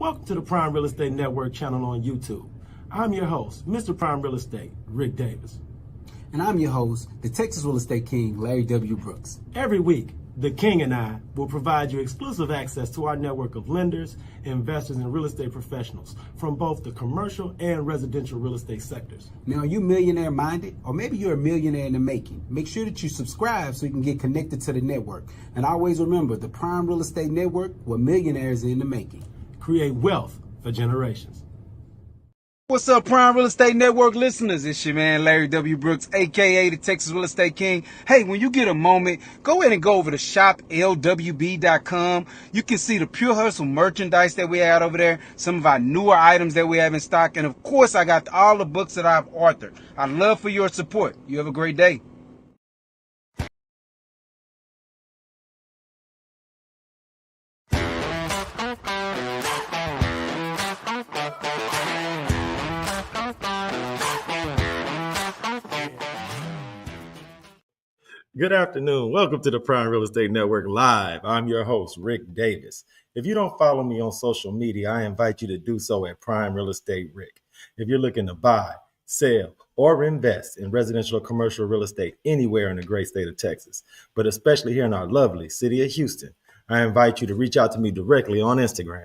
Welcome to the Prime Real Estate Network channel on YouTube. I'm your host, Mr. Prime Real Estate, Ric Davis. And I'm your host, the Texas Real Estate King, LarryWBrooks. Every week, the King and I will provide you exclusive access to our network of lenders, investors, and real estate professionals from both the commercial and residential real estate sectors. Now, are you millionaire minded? Or maybe you're a millionaire in the making. Make sure that you subscribe so you can get connected to the network. And always remember, the Prime Real Estate Network, where millionaires are in the making. Create wealth for generations. What's up, Prime Real Estate Network listeners? It's your man, LarryWBrooks, a.k.a. the Texas Real Estate King. Hey, when you get a moment, go ahead and go over to shoplwb.com. You can see the Pure Hustle merchandise that we have over there, some of our newer items that we have in stock, and of course, I got all the books that I've authored. I'd love for your support. You have a great day. Good afternoon. Welcome to the Prime Real Estate Network Live. I'm your host, Ric Davis. If you don't follow me on social media, I invite you to do so at Prime Real Estate Ric. If you're looking to buy, sell, or invest in residential or commercial real estate anywhere in the great state of Texas, but especially here in our lovely city of Houston, I invite you to reach out to me directly on Instagram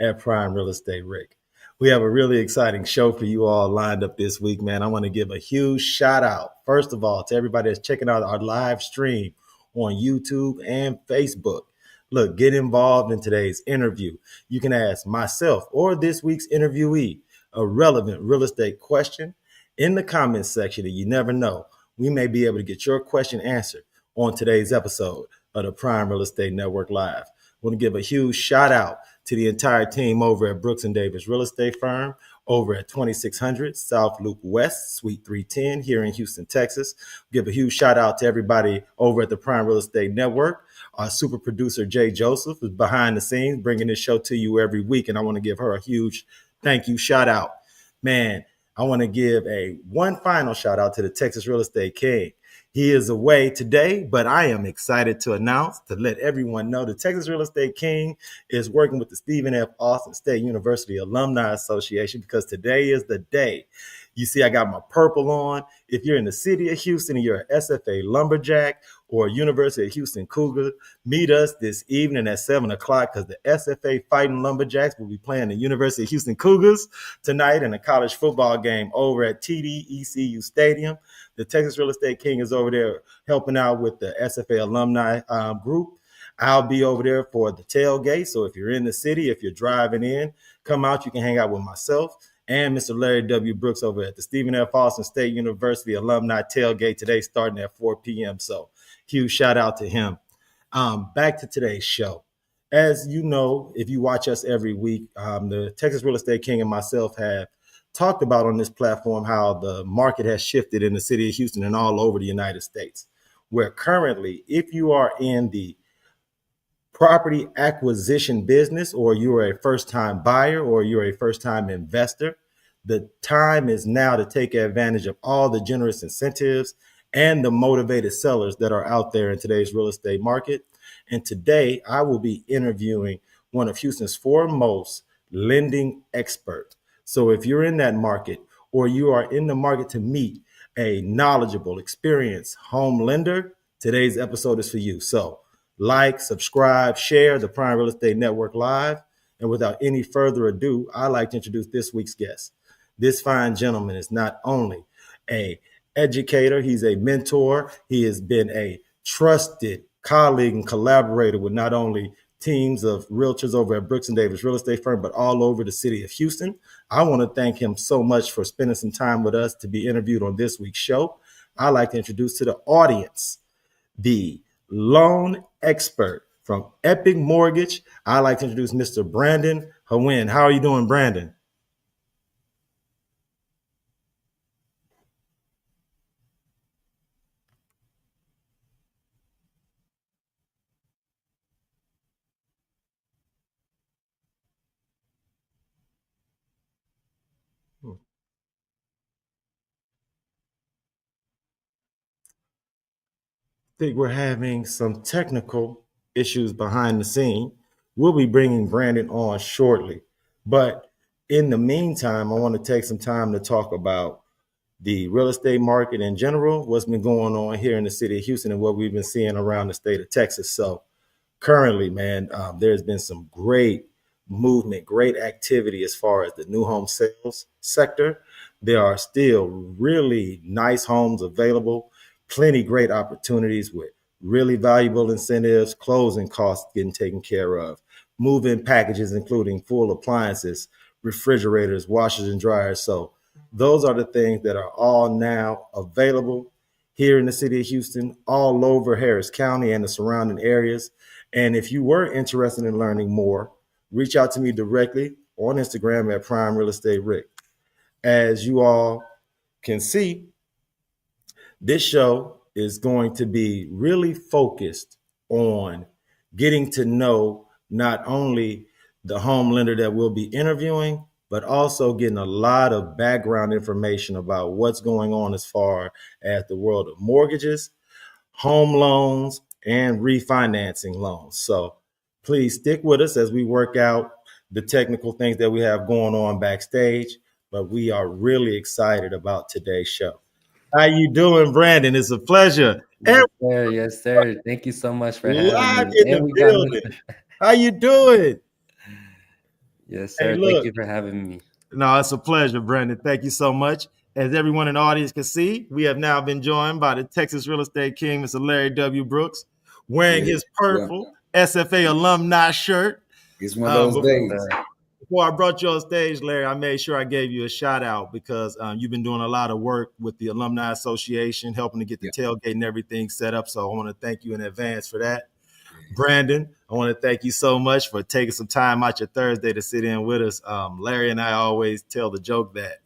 at Prime Real Estate Ric. We have a really exciting show for you all lined up this week, man. I want to give a huge shout out, first of all, to everybody that's checking out our live stream on YouTube and Facebook. Look, get involved in today's interview. You can ask myself or this week's interviewee a relevant real estate question in the comments section, and you never know, we may be able to get your question answered on today's episode of the Prime Real Estate Network Live. I want to give a huge shout out to the entire team over at Brooks & Davis Real Estate Firm over at 2600 South Loop West, Suite 310 here in Houston, Texas. Give a huge shout out to everybody over at the Prime Real Estate Network. Our super producer, Jay Joseph, is behind the scenes bringing this show to you every week, and I want to give her a huge thank you shout out. Man, I want to give one final shout out to the Texas Real Estate King. He is away today, but I am excited to announce, to let everyone know, the Texas Real Estate King is working with the Stephen F. Austin State University Alumni Association, because today is the day. You see, I got my purple on. If you're in the city of Houston and you're an SFA Lumberjack or University of Houston Cougar, meet us this evening at 7 o'clock, because the SFA Fighting Lumberjacks will be playing the University of Houston Cougars tonight in a college football game over at TDECU Stadium. The Texas Real Estate King is over there helping out with the SFA alumni group. I'll be over there for the tailgate. So if you're in the city, if you're driving in, come out. You can hang out with myself and Mr. Larry W. Brooks over at the Stephen F. Austin State University alumni tailgate today, starting at 4 p.m. So huge shout out to him. Back to today's show. As you know, if you watch us every week, the Texas Real Estate King and myself have talked about on this platform how the market has shifted in the city of Houston and all over the United States, where currently, if you are in the property acquisition business, or you're a first-time buyer, or you're a first-time investor, the time is now to take advantage of all the generous incentives and the motivated sellers that are out there in today's real estate market. And today, I will be interviewing one of Houston's foremost lending experts. So if you're in that market, or you are in the market to meet a knowledgeable, experienced home lender, today's episode is for you. So like, subscribe, share the Prime Real Estate Network Live. And without any further ado, I'd like to introduce this week's guest. This fine gentleman is not only an educator, he's a mentor. He has been a trusted colleague and collaborator with not only teams of realtors over at Brooks & Davis Real Estate Firm, but all over the city of Houston. I want to thank him so much for spending some time with us to be interviewed on this week's show. I'd like to introduce to the audience the loan expert from Epic Mortgage. I'd like to introduce Mr. Brandon Huynh. How are you doing, Brandon? Think we're having some technical issues behind the scene. We'll be bringing Brandon on shortly. But in the meantime, I want to take some time to talk about the real estate market in general, what's been going on here in the city of Houston, and what we've been seeing around the state of Texas. So currently, man, there's been some great movement, great activity as far as the new home sales sector. There are still really nice homes available, plenty great opportunities with really valuable incentives, closing costs getting taken care of, move-in packages including full appliances, refrigerators, washers and dryers. So those are the things that are all now available here in the city of Houston, all over Harris County and the surrounding areas. And if you were interested in learning more, reach out to me directly on Instagram at Prime Real Estate Rick. As you all can see, this show is going to be really focused on getting to know not only the home lender that we'll be interviewing, but also getting a lot of background information about what's going on as far as the world of mortgages, home loans, and refinancing loans. So please stick with us as we work out the technical things that we have going on backstage, but we are really excited about today's show. How you doing, Brandon? It's a pleasure. Yes, sir. Yes, sir. Thank you so much for having Live me. in And the we got building. How you doing? Yes, Hey, sir. Thank look. you for having me. No, it's a pleasure, Brandon. Thank you so much. As everyone in the audience can see, we have now been joined by the Texas Real Estate King, Mr. Larry W. Brooks, wearing his purple SFA alumni shirt. It's one of those days. Before I brought you on stage, Larry, I made sure I gave you a shout out because you've been doing a lot of work with the Alumni Association, helping to get the tailgate and everything set up. So I want to thank you in advance for that. Brandon, I want to thank you so much for taking some time out your Thursday to sit in with us. Larry and I always tell the joke that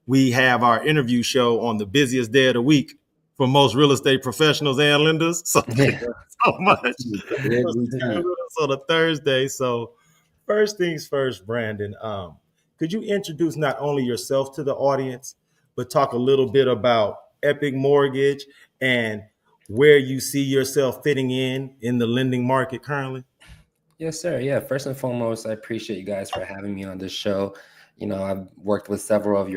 we have our interview show on the busiest day of the week for most real estate professionals and lenders. So thank you so much on a Thursday. So first things first, Brandon, could you introduce not only yourself to the audience, but talk a little bit about Epic Mortgage and where you see yourself fitting in the lending market currently? Yes, sir. Yeah. First and foremost, I appreciate you guys for having me on this show. You know, I've worked with several of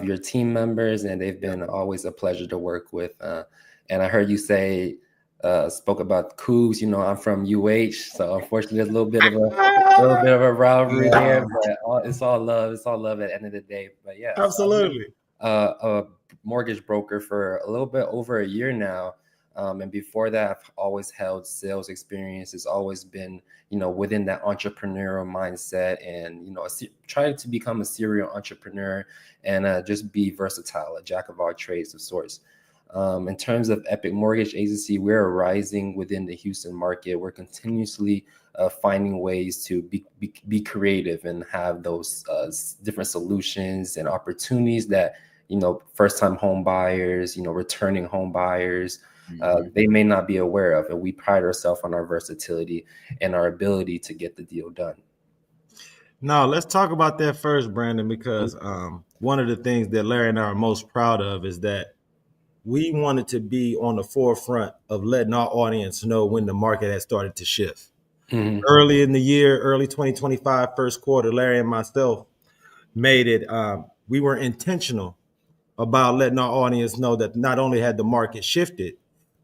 your team members, and they've been always a pleasure to work with. And I heard you spoke about Cougs. You know, I'm from UH, so unfortunately, there's a little bit of a rivalry there, but it's all love. It's all love at the end of the day. But yeah, absolutely. A mortgage broker for a little bit over a year now. And before that, I've always held sales experience. It's always been, you know, within that entrepreneurial mindset and, you know, try to become a serial entrepreneur and just be versatile, a jack of all trades of sorts. In terms of Epic Mortgage Agency, we're rising within the Houston market. We're continuously finding ways to be creative and have those different solutions and opportunities that, you know, first-time home buyers, you know, returning home buyers, they may not be aware of. And we pride ourselves on our versatility and our ability to get the deal done. Now, let's talk about that first, Brandon, because one of the things that Larry and I are most proud of is that we wanted to be on the forefront of letting our audience know when the market has started to shift. Early in the year, early 2025, first quarter, Larry and myself made it. We were intentional about letting our audience know that not only had the market shifted,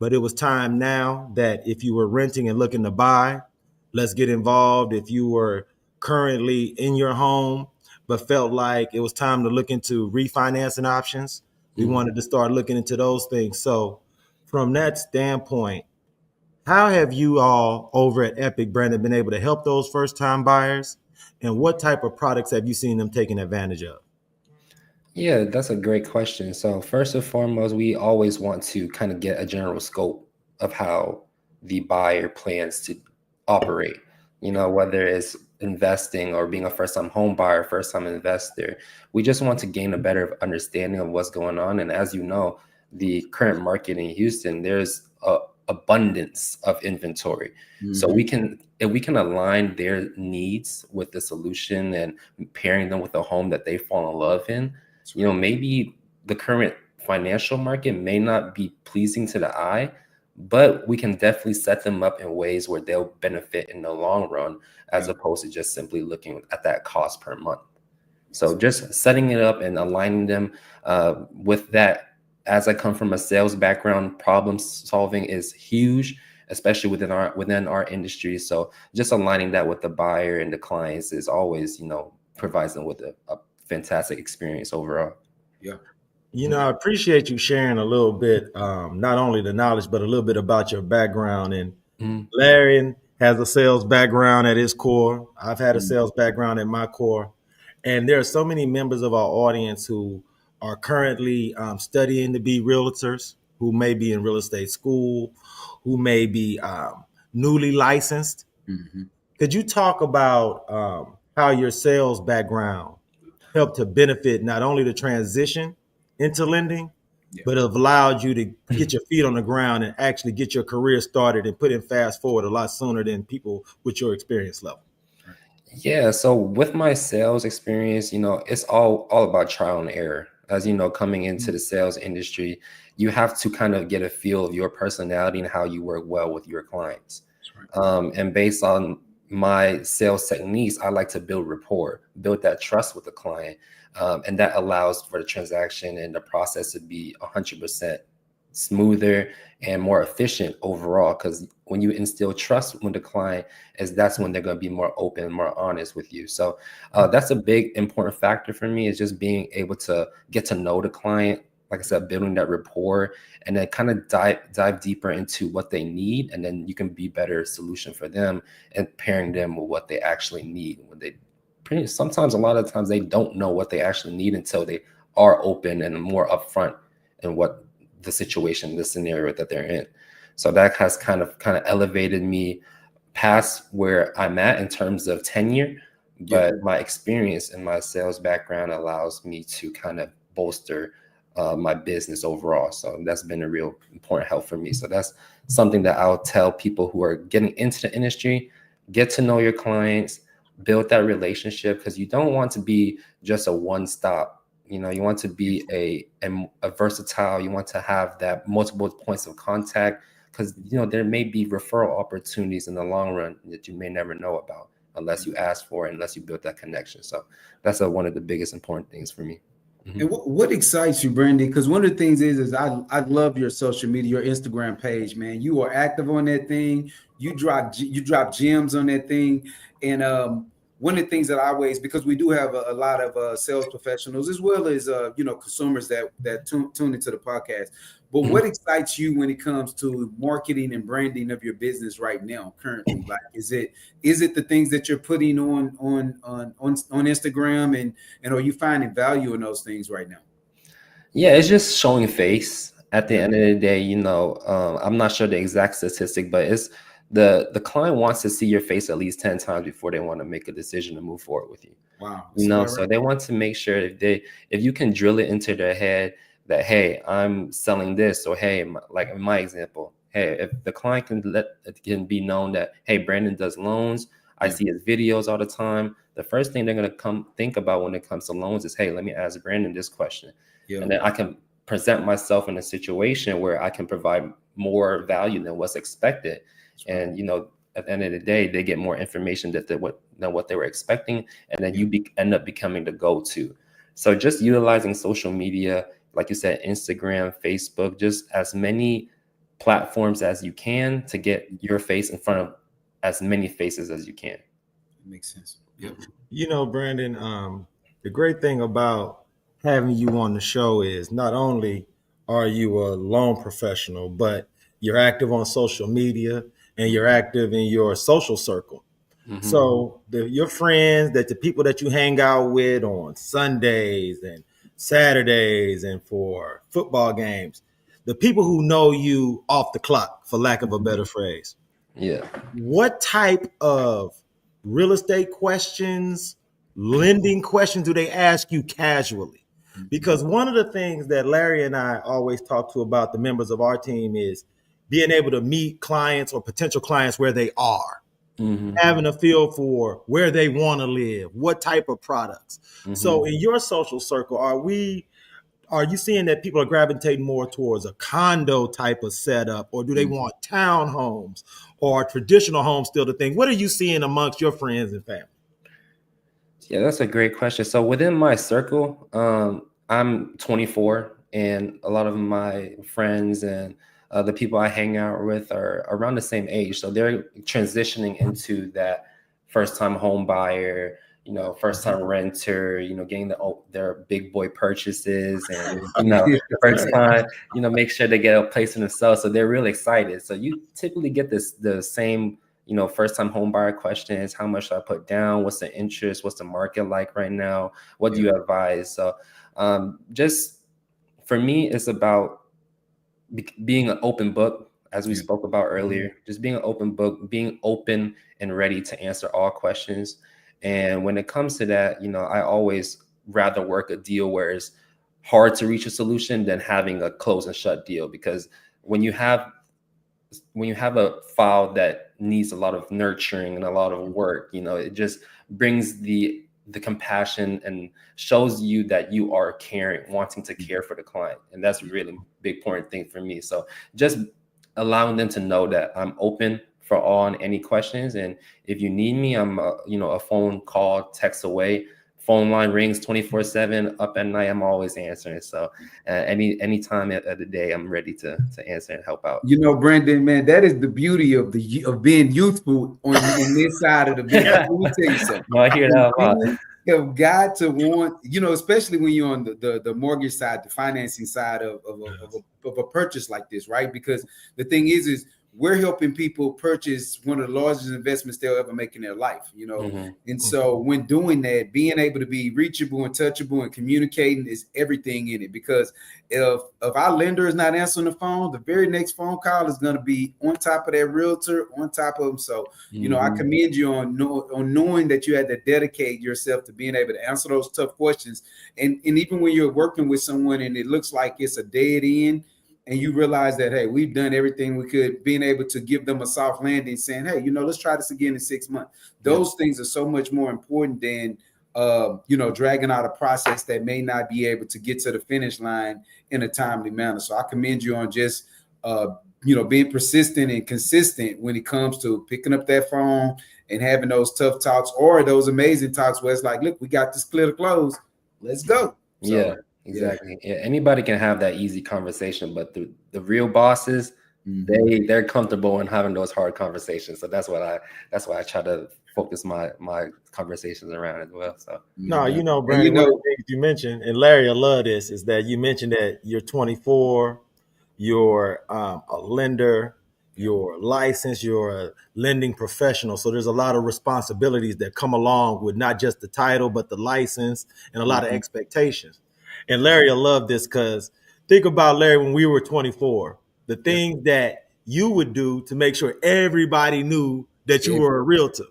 but it was time now that if you were renting and looking to buy, let's get involved. If you were currently in your home, but felt like it was time to look into refinancing options, we wanted to start looking into those things. So from that standpoint, how have you all over at Epic, Brandon, been able to help those first-time buyers? And what type of products have you seen them taking advantage of? Yeah, that's a great question. So first and foremost, we always want to kind of get a general scope of how the buyer plans to operate, you know, whether it's investing or being a first-time home buyer, first-time investor. We just want to gain a better understanding of what's going on. And as you know, the current market in Houston, there's a abundance of inventory. So if we can align their needs with the solution and pairing them with a home that they fall in love in, you know, maybe the current financial market may not be pleasing to the eye, but we can definitely set them up in ways where they'll benefit in the long run, as opposed to just simply looking at that cost per month. So just setting it up and aligning them with that. As I come from a sales background, problem solving is huge, especially within our industry. So just aligning that with the buyer and the clients is always, provides them with a fantastic experience overall. Yeah. I appreciate you sharing a little bit, not only the knowledge, but a little bit about your background. And Larry has a sales background at his core. I've had a sales background at my core. And there are so many members of our audience who are currently studying to be realtors, who may be in real estate school, who may be newly licensed. Could you talk about how your sales background helped to benefit not only the transition into lending, but have allowed you to get your feet on the ground and actually get your career started and put in fast forward a lot sooner than people with your experience level? Yeah, so with my sales experience, it's all about trial and error. As you know, coming into the sales industry, you have to kind of get a feel of your personality and how you work well with your clients. And based on my sales techniques, I like to build rapport, build that trust with the client. And that allows for the transaction and the process to be 100% smoother and more efficient overall. Because when you instill trust with the client, that's when they're going to be more open, more honest with you. So that's a big important factor for me, is just being able to get to know the client. Like I said, building that rapport, and then kind of dive deeper into what they need, and then you can be better solution for them and pairing them with what they actually need. When sometimes a lot of times they don't know what they actually need until they are open and more upfront in what the situation, the scenario that they're in. So that has kind of elevated me past where I'm at in terms of tenure, but my experience and my sales background allows me to kind of bolster my business overall. So that's been a real important help for me. So that's something that I'll tell people who are getting into the industry: get to know your clients, build that relationship, because you don't want to be just a one-stop. You want to be a versatile. You want to have that multiple points of contact, because there may be referral opportunities in the long run that you may never know about unless you ask for it, unless you build that connection. So that's one of the biggest important things for me. And what excites you, Brandon? Because one of the things is I love your social media, your Instagram page, man. You are active on that thing. You drop gems on that thing. And one of the things that I always, because we do have a lot of sales professionals as well as consumers that tune into the podcast. But what excites you when it comes to marketing and branding of your business right now, currently? Like, is it the things that you're putting on Instagram, and are you finding value in those things right now? Yeah, it's just showing face. At the end of the day, I'm not sure the exact statistic, but it's the client wants to see your face at least 10 times before they want to make a decision to move forward with you. Wow. So they want to make sure if you can drill it into their head that, hey, I'm selling this, or hey, like in my example, hey, if the client can be known that, hey, Brandon does loans, I see his videos all the time, the first thing they're going to come think about when it comes to loans is, hey, let me ask Brandon this question. And then I can present myself in a situation where I can provide more value than what's expected. And, at the end of the day, they get more information than what they were expecting. And then you end up becoming the go-to. So just utilizing social media, like you said, Instagram, Facebook, just as many platforms as you can to get your face in front of as many faces as you can. That makes sense. Yep. Brandon, the great thing about having you on the show is not only are you a loan professional, but you're active on social media and you're active in your social circle. So your friends, the people that you hang out with on Sundays and Saturdays and for football games, the people who know you off the clock, for lack of a better phrase. Yeah. What type of real estate questions, lending questions do they ask you casually? Because one of the things that Larry and I always talk to about the members of our team is being able to meet clients or potential clients where they are. Having a feel for where they want to live, what type of products. So in your social circle, are are you seeing that people are gravitating more towards a condo type of setup, or do they want townhomes, or traditional homes still the thing? What are you seeing amongst your friends and family? Yeah, that's a great question. So within my circle, I'm 24, and a lot of my friends and the people I hang out with are around the same age. So they're transitioning into that first-time home buyer, first-time renter, getting their big boy purchases, and first time, make sure they get a place in themselves. So they're really excited. So you typically get the same first-time home buyer questions. How much should I put down? What's the interest? What's the market like right now? What do you advise? So just for me, it's about being an open book, as we spoke about earlier, just being an open book, being open and ready to answer all questions. And when it comes to that, I always rather work a deal where it's hard to reach a solution than having a close and shut deal. Because when you have a file that needs a lot of nurturing and a lot of work, it just brings the compassion and shows you that you are caring, wanting to care for the client. And that's a really big important thing for me. So just allowing them to know that I'm open for all and any questions. And if you need me, I'm a phone call, text away. Phone line rings 24/7, up at night, I'm always answering. So any time of the day, I'm ready to answer and help out. Brandon, man, that is the beauty of being youthful on this side of the business. Let me tell you something. No, I hear that. You have got to want, especially when you're on the mortgage side, the financing side of a purchase like this, right? Because the thing is we're helping people purchase one of the largest investments they'll ever make in their life, And so when doing that, being able to be reachable and touchable and communicating is everything in it. Because if our lender is not answering the phone, the very next phone call is going to be on top of that realtor, on top of them. So, I commend you on knowing that you had to dedicate yourself to being able to answer those tough questions. And even when you're working with someone and it looks like it's a dead end, and you realize that, hey, we've done everything we could, being able to give them a soft landing, saying, hey, let's try this again in 6 months. Those things are so much more important than, dragging out a process that may not be able to get to the finish line in a timely manner. So I commend you on just, being persistent and consistent when it comes to picking up that phone and having those tough talks or those amazing talks where it's like, look, we got this clear to close. Let's go. So, yeah. Exactly. Yeah, anybody can have that easy conversation, but the real bosses, they're comfortable in having those hard conversations. So that's why I try to focus my conversations around as well. So no, Brandon, one of the things you mentioned, and Larry, I love this, is that you mentioned that you're 24, you're a lender, you're licensed, you're a lending professional. So there's a lot of responsibilities that come along with not just the title, but the license and a lot of expectations. And Larry, I love this because think about, Larry, when we were 24, the things that you would do to make sure everybody knew that you were a realtor.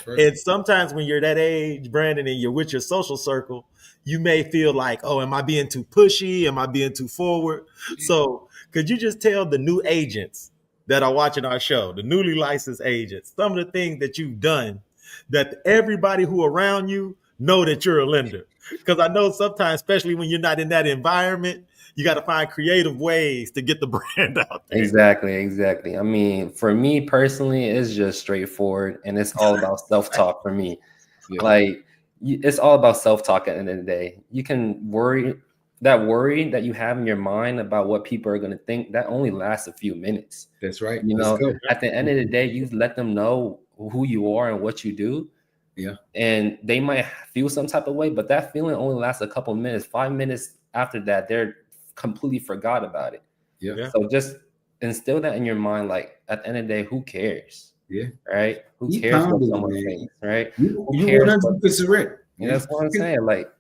Right. And sometimes when you're that age, Brandon, and you're with your social circle, you may feel like, oh, am I being too pushy? Am I being too forward? So could you just tell the new agents that are watching our show, the newly licensed agents, some of the things that you've done that everybody who around you know that you're a lender? Because I know sometimes, especially when you're not in that environment, you got to find creative ways to get the brand out there. Exactly. I mean, for me personally, it's just straightforward, and it's all about self-talk for me. Like, it's all about self-talk at the end of the day. You can worry that you have in your mind about what people are going to think, that only lasts a few minutes. That's right. At the end of the day, you let them know who you are and what you do. Yeah. And they might feel some type of way, but that feeling only lasts a couple of minutes. 5 minutes after that, they're completely forgot about it. Yeah. So just instill that in your mind. Like, at the end of the day, who cares? Yeah. Right? Who cares what someone thinks? Right? You 100% right. That's what I'm saying. Like,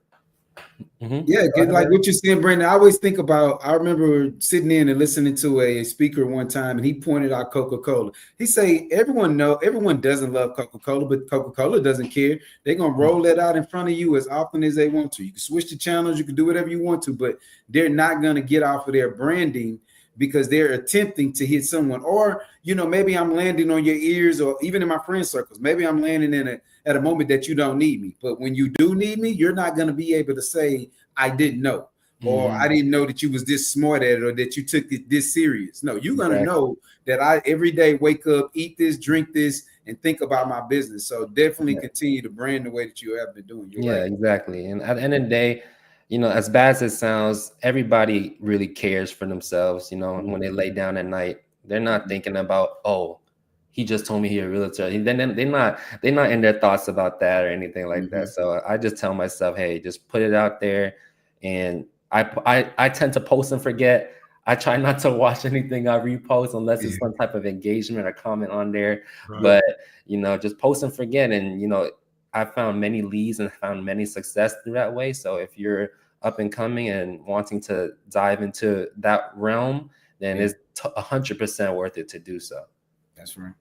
like what you're saying, Brandon. I always think about, I remember sitting in and listening to a speaker one time, and he pointed out Coca-Cola. He say, everyone doesn't love Coca-Cola, but Coca-Cola doesn't care. They're going to roll that out in front of you as often as they want to. You can switch the channels, you can do whatever you want to, but they're not going to get off of their branding because they're attempting to hit someone. Or, maybe I'm landing on your ears, or even in my friend circles, maybe I'm landing at a moment that you don't need me. But when you do need me, you're not going to be able to say, I didn't know. or I didn't know that you was this smart at it, or that you took it this serious. No, you're gonna know that I every day wake up, eat this, drink this, and think about my business. So definitely continue to brand the way that you have been doing. You're right. Exactly. And at the end of the day, as bad as it sounds, everybody really cares for themselves. When they lay down at night, they're not thinking about, oh, he just told me he's a realtor. Then they're not in their thoughts about that or anything like that. So I just tell myself, hey, just put it out there. And I tend to post and forget. I try not to watch anything I repost unless it's some type of engagement or comment on there. Right. But just post and forget. And I found many leads and found many success through that way. So if you're up and coming and wanting to dive into that realm, then it's 100% worth it to do so. That's right.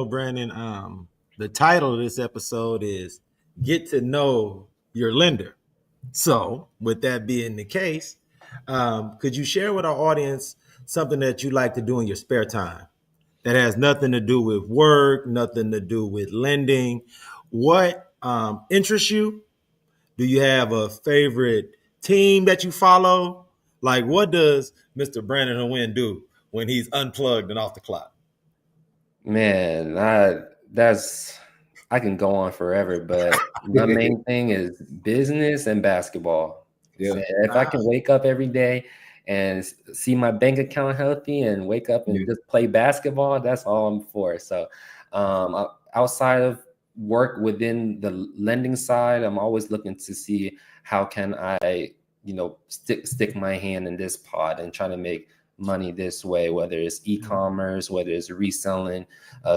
Brandon, the title of this episode is Get to Know Your Lender. So with that being the case, could you share with our audience something that you like to do in your spare time that has nothing to do with work, nothing to do with lending? What interests you? Do you have a favorite team that you follow? Like, what does Mr. Brandon Huynh do when he's unplugged and off the clock? Man, I can go on forever, but my main thing is business and basketball. Yeah. So if I can wake up every day and see my bank account healthy and wake up and just play basketball, that's all I'm for. So outside of work within the lending side, I'm always looking to see how can I, stick my hand in this pot and try to make money this way, whether it's e-commerce, whether it's reselling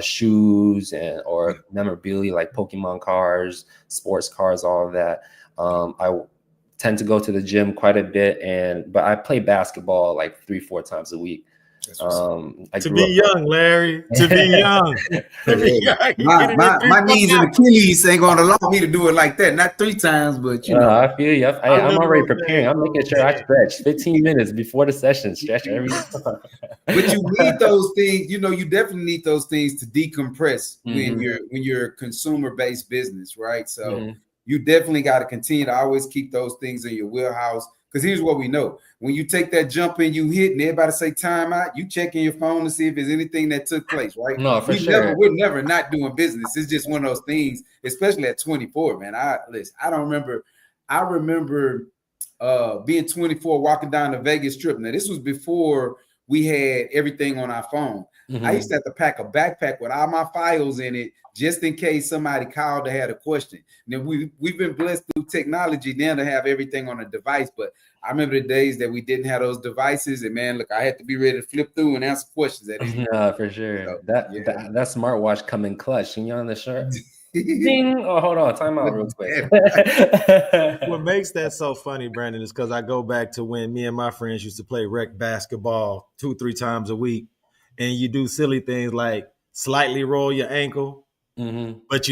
shoes or memorabilia like Pokemon cards, sports cards, all of that. I tend to go to the gym quite a bit, but I play basketball like 3-4 times a week. To be young, Larry. To be young. My knees and Achilles ain't gonna allow me to do it like that. Not 3 times, but I feel you. I'm already preparing. I'm making sure I stretch 15 minutes before the session. Stretch every time. But you need those things. You definitely need those things to decompress when you're a consumer-based business, right? So you definitely got to continue to always keep those things in your wheelhouse. Because here's what we know. When you take that jump and you hit and everybody say time out, you checking your phone to see if there's anything that took place, right? No, for sure. We're never not doing business. It's just one of those things, especially at 24, man. I remember being 24, walking down the Vegas Strip. Now, this was before we had everything on our phone. I used to have to pack a backpack with all my files in it just in case somebody called to have a question. Now, we've been blessed through technology now to have everything on a device, but I remember the days that we didn't have those devices, and man, look, I had to be ready to flip through and answer questions at it. No, for sure. So, that smartwatch come in clutch. You on the shirt? Ding. Oh, hold on. Time out real quick. What makes that so funny, Brandon, is because I go back to when me and my friends used to play rec basketball 2-3 times a week, and you do silly things like slightly roll your ankle, but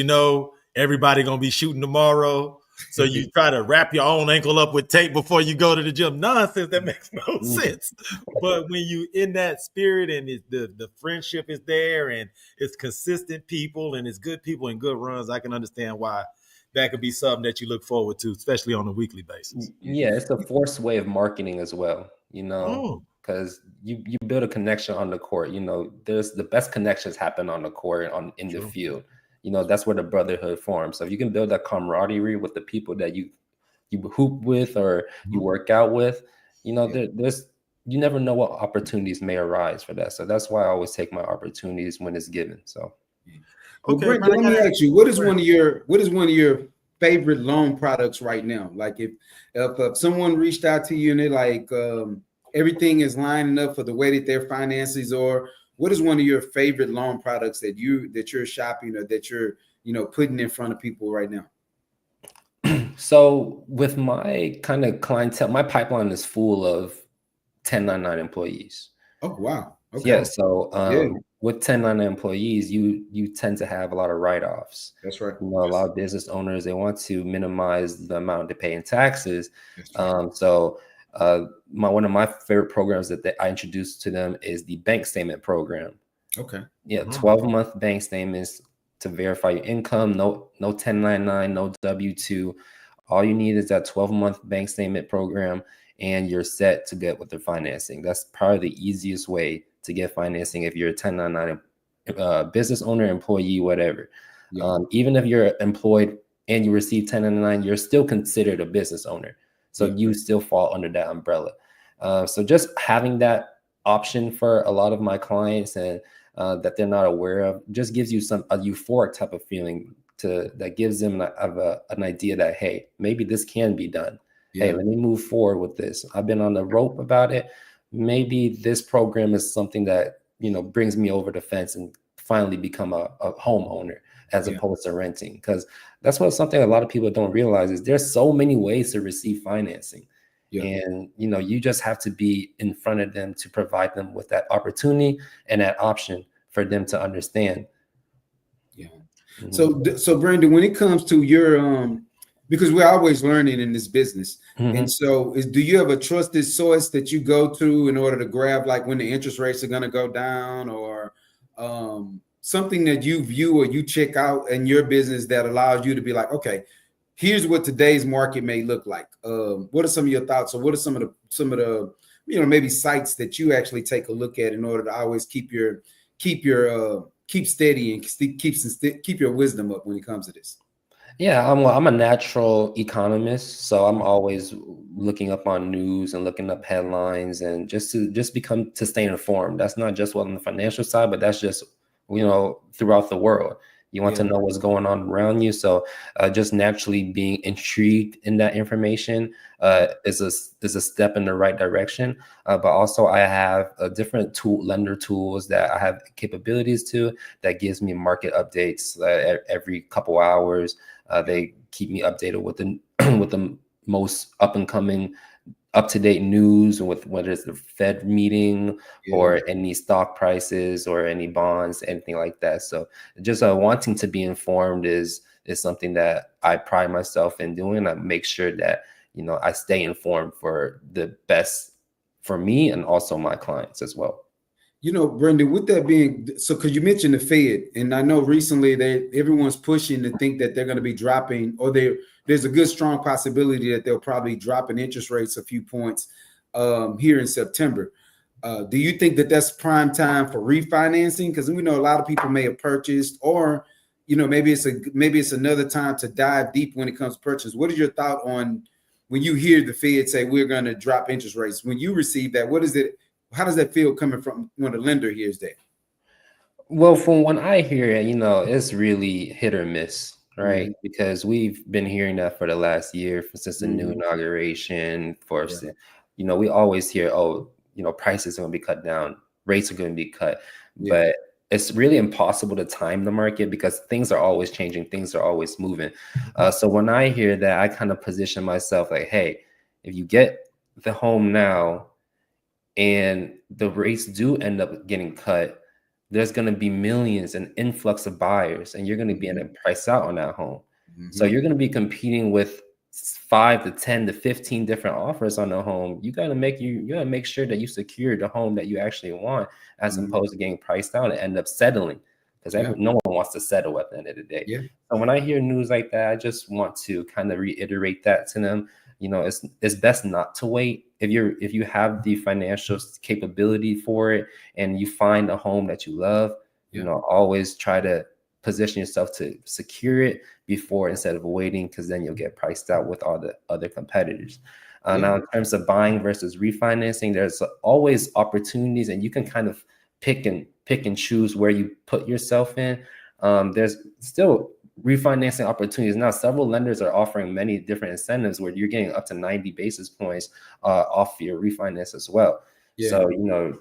everybody gonna be shooting tomorrow. So you try to wrap your own ankle up with tape before you go to the gym. Nonsense. That makes no sense. But when you in that spirit and the friendship is there and it's consistent people and it's good people and good runs, I can understand why that could be something that you look forward to, especially on a weekly basis. Yeah, it's a forced way of marketing as well, because you build a connection on the court. There's the best connections happen on the court in the field. That's where the brotherhood forms. So if you can build that camaraderie with the people that you hoop with or you work out with, there's you never know what opportunities may arise for that. So that's why I always take my opportunities when it's given. So, okay, well, Brent, let me ask you, what is one of your favorite loan products right now? Like if someone reached out to you and they're like, everything is lining up for the way that their finances are. What is one of your favorite loan products that you're shopping or that you're putting in front of people right now? So with my kind of clientele, my pipeline is full of 1099 employees. Oh wow! Okay. Yeah. So with 1099 employees, you tend to have a lot of write-offs. That's right. A lot of business owners, they want to minimize the amount they pay in taxes. So one of my favorite programs that I introduced to them is the bank statement program. Okay. Yeah, 12-month bank statements to verify your income. No 1099, no W-2. All you need is that 12-month bank statement program, and you're set to get with the financing. That's probably the easiest way to get financing if you're a 1099 business owner, employee, whatever. Yeah. Even if you're employed and you receive 1099, you're still considered a business owner. So you still fall under that umbrella. So just having that option for a lot of my clients and that they're not aware of just gives you a euphoric type of feeling that gives them an idea that, hey, maybe this can be done. Yeah. Hey, let me move forward with this. I've been on the rope about it. Maybe this program is something that, brings me over the fence and finally become a homeowner as opposed to renting. Because that's something a lot of people don't realize is there's so many ways to receive financing. Yeah. And, you just have to be in front of them to provide them with that opportunity and that option for them to understand. Yeah. Mm-hmm. So Brandon, when it comes to your, because we're always learning in this business. Mm-hmm. And so do you have a trusted source that you go to in order to grab, like when the interest rates are going to go down, or something that you view or you check out in your business that allows you to be like, okay, here's what today's market may look like. What are some of your thoughts, or what are some of the maybe sites that you actually take a look at in order to always keep steady and keep your wisdom up when it comes to this? Yeah, I'm a natural economist, so I'm always looking up on news and looking up headlines and just to stay informed. That's not just on the financial side, but that's just throughout the world. You want to know what's going on around you. So just naturally being intrigued in that information is a step in the right direction. But also I have a different lender tools that I have capabilities to that gives me market updates every couple hours. They keep me updated with the most up-to-date news, with whether it's the Fed meeting or any stock prices or any bonds, anything like that. So just wanting to be informed is something that I pride myself in doing. I make sure that, I stay informed for the best for me and also my clients as well. Brendan, with that being so, because you mentioned the Fed, and I know recently everyone's pushing to think that they're going to be dropping, or there's a good strong possibility that they'll probably drop in interest rates a few points here in September. Do you think that that's prime time for refinancing? Because we know a lot of people may have purchased, or maybe it's another time to dive deep when it comes to purchase. What is your thought on when you hear the Fed say we're going to drop interest rates? When you receive that, what is it? How does that feel coming from when a lender hears that? Well, from when I hear it, it's really hit or miss, right? Mm-hmm. Because we've been hearing that for the last year, since the new inauguration. We always hear, prices are going to be cut down, rates are going to be cut. But it's really impossible to time the market because things are always changing, things are always moving. So when I hear that, I kind of position myself like, hey, if you get the home now, and the rates do end up getting cut, there's going to be millions and influx of buyers, and you're going to be able to price out on that home. Mm-hmm. So you're going to be competing with 5 to 10 to 15 different offers on the home. You got to make sure that you secure the home that you actually want, as opposed to getting priced out and end up settling, because no one wants to settle at the end of the day. So when I hear news like that, I just want to kind of reiterate that to them. It's best not to wait. If you have the financial capability for it and you find a home that you love, always try to position yourself to secure it instead of waiting, because then you'll get priced out with all the other competitors. Now, in terms of buying versus refinancing, there's always opportunities, and you can kind of pick and choose where you put yourself in. There's still refinancing opportunities. Now, several lenders are offering many different incentives where you're getting up to 90 basis points off your refinance as well. So,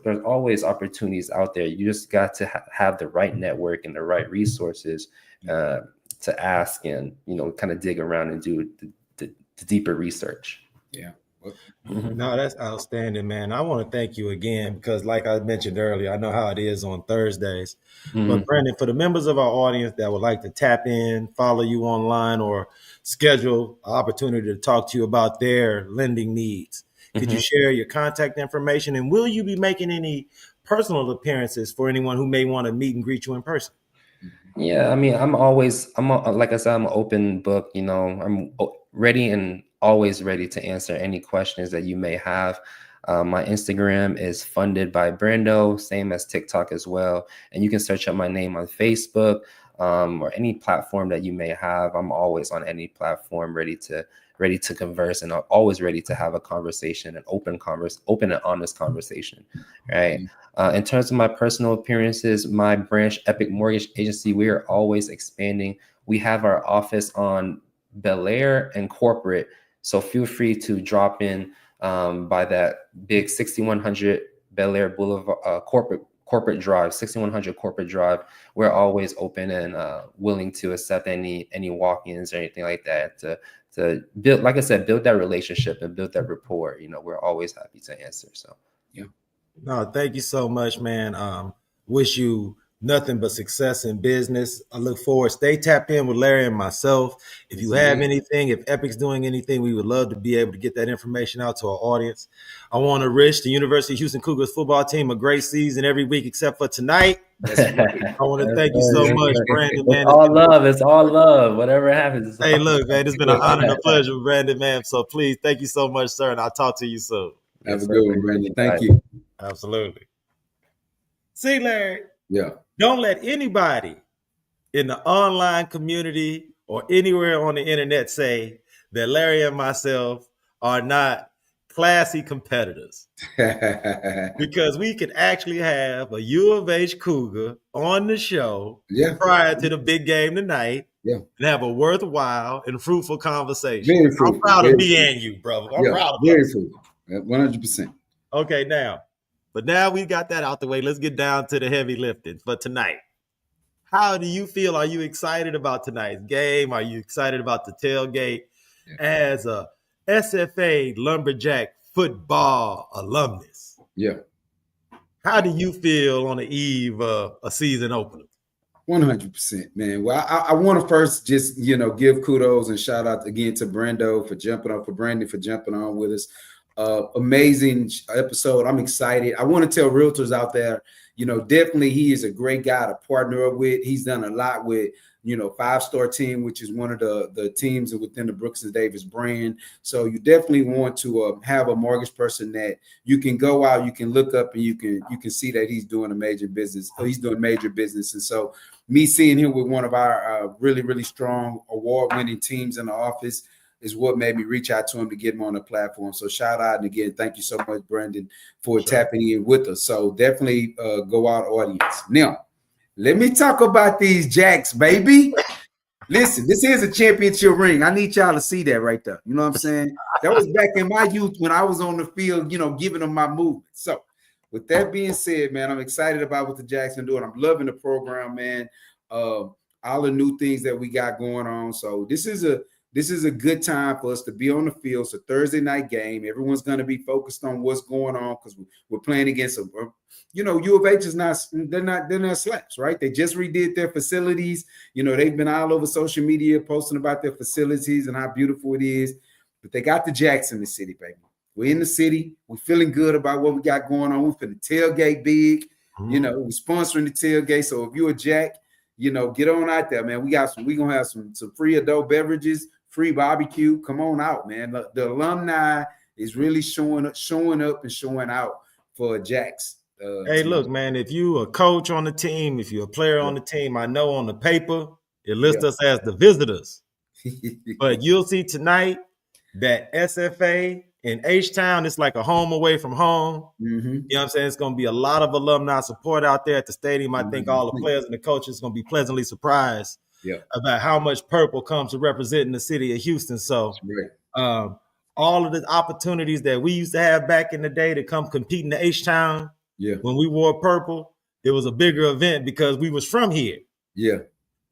there's always opportunities out there. You just got to have the right network and the right resources to ask and, kind of dig around and do the deeper research. No, that's outstanding, man. I want to thank you again, because like I mentioned earlier, I know how it is on Thursdays. But Brandon, for the members of our audience that would like to tap in, follow you online, or schedule an opportunity to talk to you about their lending needs, could you share your contact information? And will you be making any personal appearances for anyone who may want to meet and greet you in person? Yeah, I mean, like I said, I'm an open book. I'm ready and always ready to answer any questions that you may have. My Instagram is funded by Brando, same as TikTok as well. And you can search up my name on Facebook or any platform that you may have. I'm always on any platform ready to converse, and I'm always ready to have a conversation, an open and honest conversation, right? In terms of my personal appearances, my branch, Epic Mortgage Agency, we are always expanding. We have our office on Bel Air and Corporate, so feel free to drop in by that big 6100 Bel Air Boulevard, Corporate Drive, 6100 Corporate Drive. We're always open and willing to accept any walk-ins or anything like that to build, like I said, build that relationship and build that rapport. We're always happy to answer. So, yeah. No, thank you so much, man. Wish you nothing but success in business. I look forward. Stay tapped in with Larry and myself. If you have anything, if Epic's doing anything, we would love to be able to get that information out to our audience. I want to wish the University of Houston Cougars football team a great season every week except for tonight. I want to thank you so much, Brandon, man. It's all love. Whatever happens. Hey, look, man, it's been an honor and a pleasure, Brandon, man. So please, thank you so much, sir, and I'll talk to you soon. Have a good one, Brandon. Thank you. Absolutely. See, Larry. Yeah. Don't let anybody in the online community or anywhere on the internet say that Larry and myself are not classy competitors. Because we could actually have a U of H Cougar on the show prior to the big game tonight and have a worthwhile and fruitful conversation. Very fruitful. I'm proud of me and you, brother. I'm proud of very fruitful. 100%. Okay, now we got that out the way. Let's get down to the heavy lifting for tonight. How do you feel? Are you excited about tonight's game? Are you excited about the tailgate? As a SFA Lumberjack football alumnus? Yeah. How do you feel on the eve of a season opener? 100%, man. Well, I want to first just, give kudos and shout out again to Brando for jumping on, for Brandon for jumping on with us. Amazing episode. I'm excited. I want to tell realtors out there, definitely he is a great guy to partner up with. He's done a lot with, 5-Star Team, which is one of the teams within the Brooks and Davis brand. So you definitely want to have a mortgage person that you can go out, you can look up, and you can see that he's doing a major business. He's doing major business. And so me seeing him with one of our really, really strong award-winning teams in the office is what made me reach out to him to get him on the platform. So shout out, and again, thank you so much, Brandon, for tapping in with us. So definitely go out, audience. Now, let me talk about these Jacks, baby. Listen, this is a championship ring. I need y'all to see that right there. You know what I'm saying? That was back in my youth when I was on the field, giving them my movement. So with that being said, man, I'm excited about what the Jacks are doing. I'm loving the program, man. All the new things that we got going on. So this is a good time for us to be on the field. It's a Thursday night game. Everyone's going to be focused on what's going on because we're playing against a, U of H is they're not slaps, right? They just redid their facilities. They've been all over social media posting about their facilities and how beautiful it is. But they got the Jacks in the city, baby. We're in the city. We're feeling good about what we got going on. We're finna tailgate big. We're sponsoring the tailgate. So if you're a Jack, get on out there, man. We're gonna have some free adult beverages, free barbecue. Come on out, man. The alumni is really showing up and showing out for Jacks. Hey, look, man, if you a coach on the team, if you're a player on the team, I know on the paper, it lists us as the visitors. But you'll see tonight that SFA in H-Town, it's like a home away from home. You know what I'm saying? It's going to be a lot of alumni support out there at the stadium. I think all the players and the coaches are going to be pleasantly surprised about how much purple comes to representing the city of Houston. So all of the opportunities that we used to have back in the day to come compete in the H-Town, when we wore purple, it was a bigger event because we was from here.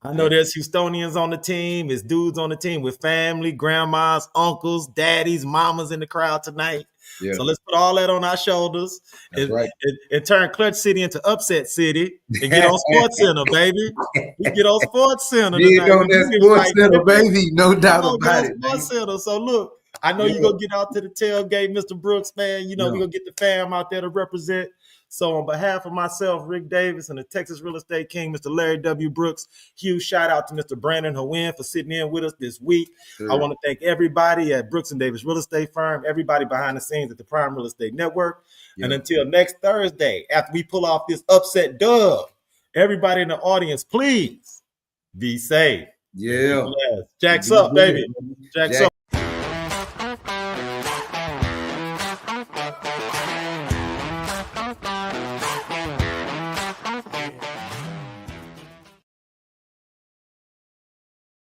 I know there's Houstonians on the team. There's dudes on the team with family, grandmas, uncles, daddies, mamas in the crowd tonight. So let's put all that on our shoulders and turn Clutch City into Upset City and get on Sports Center, baby. We get on Sports Center tonight. On that Sports Center, baby. No doubt about it. Sports Center. So look, I know you're going to get out to the tailgate, Mr. Brooks, man. We're going to get the fam out there to represent. So on behalf of myself, Ric Davis, and the Texas Real Estate King, Mr. Larry W. Brooks, huge shout out to Mr. Brandon Huynh for sitting in with us this week. Sure. I want to thank everybody at Brooks & Davis Real Estate Firm, everybody behind the scenes at the Prime Real Estate Network. Yeah. And until next Thursday, after we pull off this upset dub, everybody in the audience, please be safe. Yeah. Jacks up, baby. Jacks up.